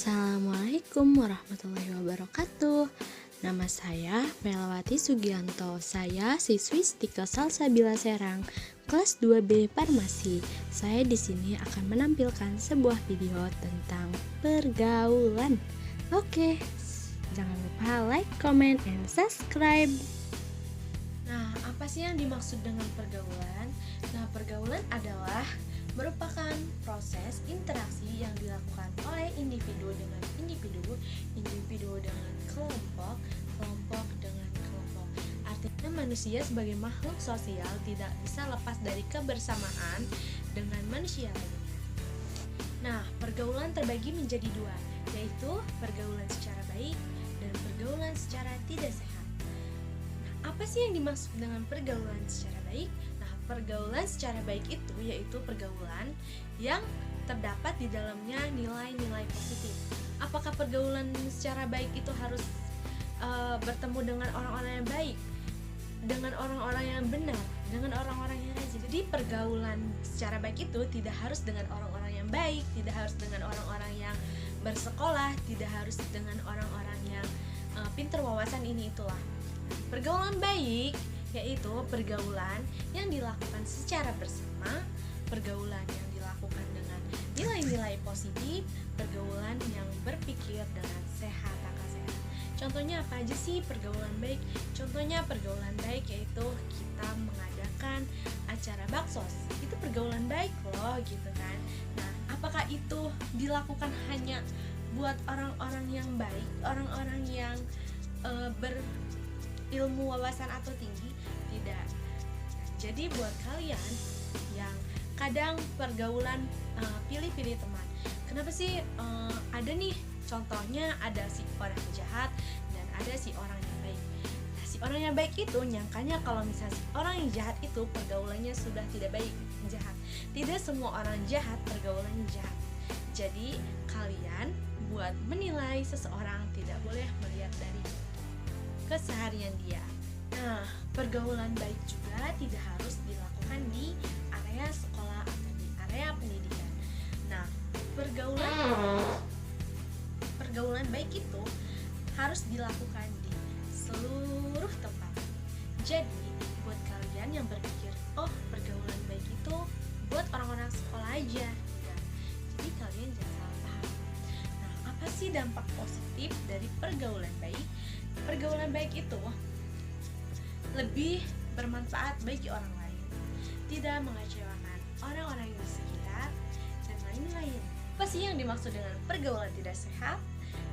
Assalamualaikum warahmatullahi wabarakatuh. Nama saya Melawati Sugianto. Saya siswi Stika Salsabila Serang, kelas 2B Farmasi. Saya di sini akan menampilkan sebuah video tentang pergaulan. Oke, jangan lupa like, comment, and subscribe. Nah, apa sih yang dimaksud dengan pergaulan? Nah, pergaulan adalah merupakan proses interaksi yang dilakukan oleh individu dengan individu, individu dengan kelompok, kelompok dengan kelompok. Artinya manusia sebagai makhluk sosial tidak bisa lepas dari kebersamaan dengan manusia lainnya. Nah, pergaulan terbagi menjadi dua, yaitu pergaulan secara baik dan pergaulan secara tidak sehat. Nah, apa sih yang dimaksud dengan pergaulan secara baik? Pergaulan secara baik itu yaitu pergaulan yang terdapat di dalamnya nilai-nilai positif. Apakah pergaulan secara baik itu harus bertemu dengan orang-orang yang baik, dengan orang-orang yang benar, dengan orang-orang yang rajin? Jadi pergaulan secara baik itu tidak harus dengan orang-orang yang baik, tidak harus dengan orang-orang yang bersekolah, tidak harus dengan orang-orang yang pintar wawasan ini itulah. Pergaulan baik yaitu pergaulan yang dilakukan secara bersama, pergaulan yang dilakukan dengan nilai-nilai positif, pergaulan yang berpikir dengan sehat akal sehat. Contohnya apa aja sih pergaulan baik? Contohnya pergaulan baik yaitu kita mengadakan acara baksos. Itu pergaulan baik loh gitu kan. Nah, apakah itu dilakukan hanya buat orang-orang yang baik, orang-orang yang berilmu wawasan atau tinggi? Tidak. Jadi buat kalian yang kadang pergaulan pilih-pilih teman, kenapa sih ada nih contohnya ada si orang jahat dan ada si orang yang baik. Nah, si orang yang baik itu nyangkanya kalau misalnya si orang yang jahat itu pergaulannya sudah tidak baik, jahat. Tidak semua orang jahat pergaulannya jahat. Jadi kalian buat menilai seseorang tidak boleh melihat dari keseharian dia. Nah, pergaulan baik juga tidak harus dilakukan di area sekolah atau di area pendidikan. Nah, pergaulan baik itu harus dilakukan di seluruh tempat. Jadi, buat kalian yang berpikir, oh pergaulan baik itu buat orang-orang sekolah aja, ya. Jadi kalian jangan salah paham. Nah, apa sih dampak positif dari pergaulan baik? Pergaulan baik itu lebih bermanfaat bagi orang lain, tidak mengecewakan orang-orang di sekitar, dan lain-lain. Apa sih yang dimaksud dengan pergaulan tidak sehat?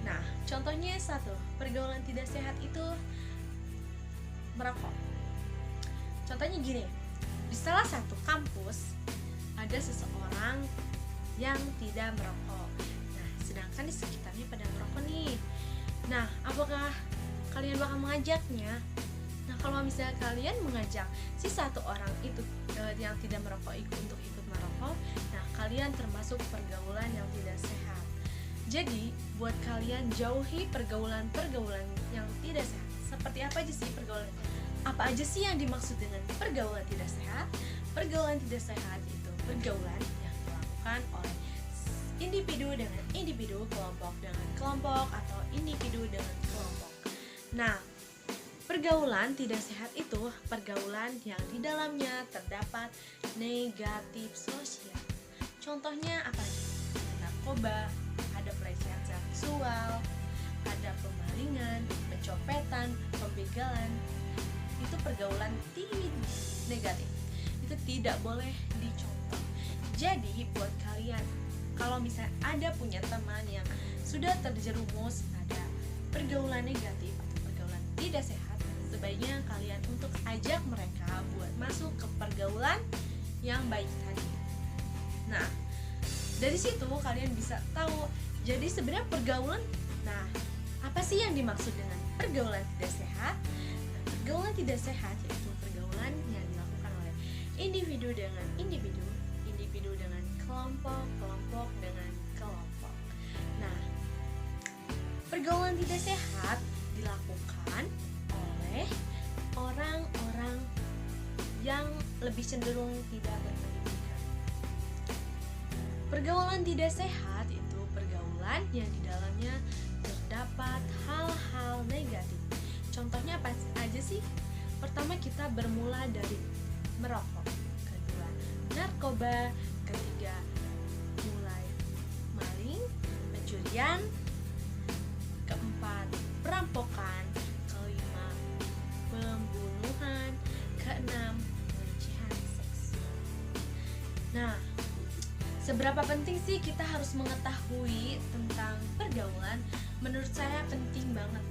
Nah, contohnya satu, pergaulan tidak sehat itu merokok. Contohnya gini, di salah satu kampus ada seseorang yang tidak merokok. Nah, sedangkan di sekitarnya pada merokok nih. Nah, apakah kalian bakal mengajaknya? Nah, kalau misalnya kalian mengajak si satu orang itu yang tidak merokok untuk ikut merokok, nah kalian termasuk pergaulan yang tidak sehat. Jadi, buat kalian jauhi pergaulan-pergaulan yang tidak sehat. Seperti apa aja sih pergaulan? Apa aja sih yang dimaksud dengan pergaulan tidak sehat? Pergaulan tidak sehat itu pergaulan yang dilakukan oleh individu dengan individu, kelompok dengan kelompok, atau individu dengan kelompok. Nah, pergaulan tidak sehat itu pergaulan yang di dalamnya terdapat negatif sosial. Contohnya apa aja? Narkoba, ada pelecehan seksual, ada pemalingan, pencopetan, pembegalan. Itu pergaulan negatif. Itu tidak boleh dicontoh. Jadi buat kalian, kalau misalnya ada punya teman yang sudah terjerumus pada pergaulan negatif atau pergaulan tidak sehat, sebaiknya kalian untuk ajak mereka buat masuk ke pergaulan yang baik tadi. Nah, dari situ kalian bisa tahu jadi sebenarnya pergaulan. Nah, apa sih yang dimaksud dengan pergaulan tidak sehat? Nah, pergaulan tidak sehat yaitu pergaulan yang dilakukan oleh individu dengan individu, individu dengan kelompok, kelompok dengan kelompok. Nah, pergaulan tidak sehat dilakukan oleh orang-orang yang lebih cenderung tidak berpendidikan. Pergaulan tidak sehat itu pergaulan kegiatan yang di dalamnya terdapat hal-hal negatif. Contohnya apa aja sih? Pertama, kita bermula dari merokok. Kedua, narkoba. Ketiga, mulai maling, pencurian. Keempat, perampokan. Kelima, pembunuhan. Keenam, pelecehan seksual. Nah, seberapa penting sih kita harus mengetahui tentang pergaulan? Menurut saya penting banget.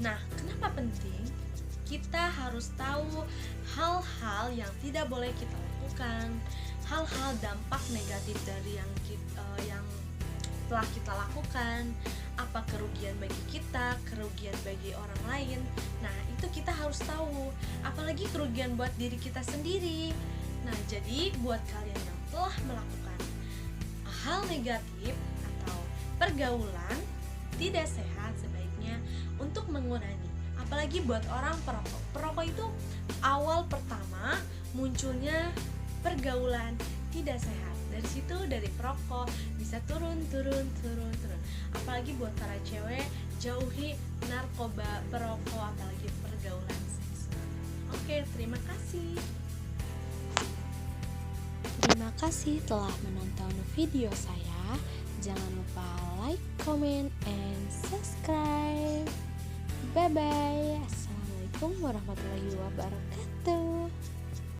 Nah, kenapa penting? Kita harus tahu hal-hal yang tidak boleh kita lakukan, hal-hal dampak negatif dari yang telah kita lakukan, apa kerugian bagi kita, kerugian bagi orang lain. Nah, itu kita harus tahu, apalagi kerugian buat diri kita sendiri. Nah, jadi buat kalian yang telah melakukan hal negatif atau pergaulan tidak sehat, sebaiknya untuk mengurangi. Apalagi buat orang perokok. Perokok itu awal pertama munculnya pergaulan tidak sehat. Dari situ, dari perokok bisa turun. Apalagi buat para cewek, jauhi narkoba, perokok, apalagi pergaulan seksual. Oke, terima kasih. Terima kasih telah menonton video saya. Jangan lupa like, comment, and subscribe. Bye-bye. Assalamualaikum warahmatullahi wabarakatuh.